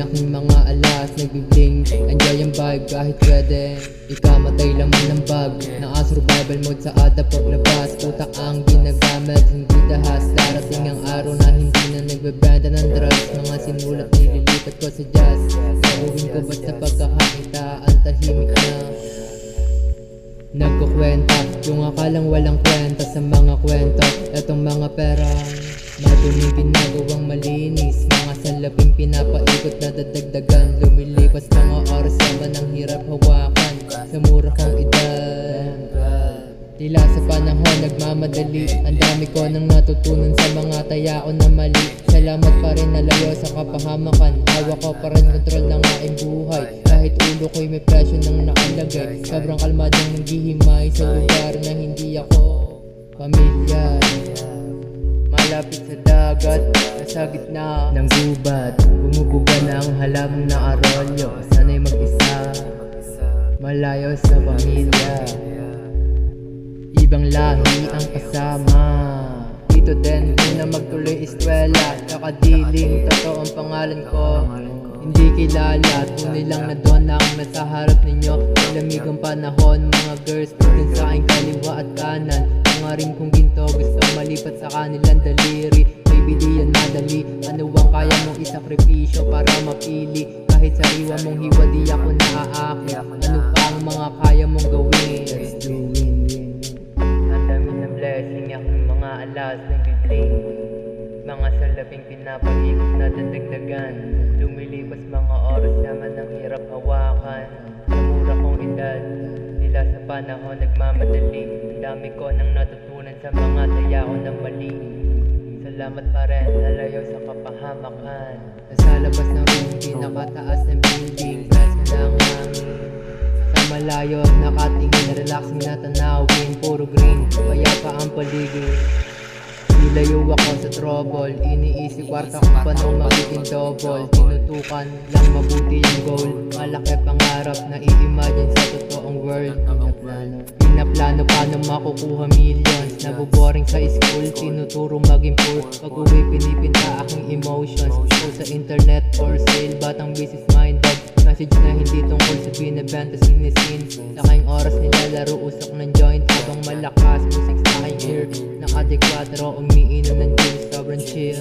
aking mga alas nagbibling. Enjoy ang vibe kahit pwede ikamatay laman ng bag. Naka-survival mode sa ada paglabas. Putak ang ginagamit, hindi dahas. Darating ang araw na hindi na nagbebenta ng drugs. Mga sinulat nililipat ko sa jazz. Gagawin ko basta pagkakakita ang tahimik na nagkukwenta. Yung akalang walang kwenta sa mga kwento. Etong mga pera maduming ginagawang malinis. Mga salaping pinapaikot na dadagdagan. Lumilipas mga oras naman ang hirap hawakan sa mura kong edad. Tila sa panahon nagmamadali. Ang dami ko nang natutunan sa mga taya ko na mali. Salamat pa rin nalayo sa kapahamakan. Hawak ko pa rin kontrol ng aking buhay. Kahit ulo ko'y may presyo nang nakalagay. Sobrang kalmadong naghihimay sa lugar na hindi ako pamilyar. Malapit sa dagat, nasa gitna ng gubat. Bumubuga na ang halamang na arolyo. Sana'y mag-isa, malayo sa pamilya. Ibang lahi ang kasama. Dito din, na magtuloy eskwela. Kakadiling, totoo ang pangalan ko. Hindi kilala, tunay lang na doon ang nasa harap ninyo. Malamig ang panahon, mga girls dun sa aking kaliwa at kanan. Mga rin kong ginto, gusto malipat sa kanilang daliri. Baby di yan madali, ano ang kaya mong isakripisyo para mapili? Kahit sariwa mong hiwa di ako naaakit. Ano pa ang mga kaya mong gawin? Let's do win-win. Ang dami ng blessing, aking mga alas nagbibling. Mga salaping pinapaikot na dadagdagan. Lumilipas mga oras naman ang hirap hawakan sa mura kong edad. Tila sa panahon nagmamadali. Ang dami ko nang natutunan sa mga taya ko na mali. Salamat pa rin, nalayo sa kapahamakan. Nasa labas ng room, pinakataas ng building. Taas mo lang hangin. Sa malayo, nakatingin, relaxing na tanawin. Puro green, payapa ang paligid. Nilayo ako sa trouble. Iniisip kwarta kung paano magiging double. Tinutukan lang mabuti yung goal. Malaki pangarap na i-imagine sa totoong world. Pinaplano paano makukuha millions. Naboboring sa school, tinuturo maging poor. Pag-uwi pinipinta aking emotions. So sa internet for sale, batang business minded. Message na hindi tungkol sa binibenta sinisin. Sa aking oras nilalaro, usok ng joint habang malakas music sa aking ear. Naka-4, umiinom ng juice, sobrang chill.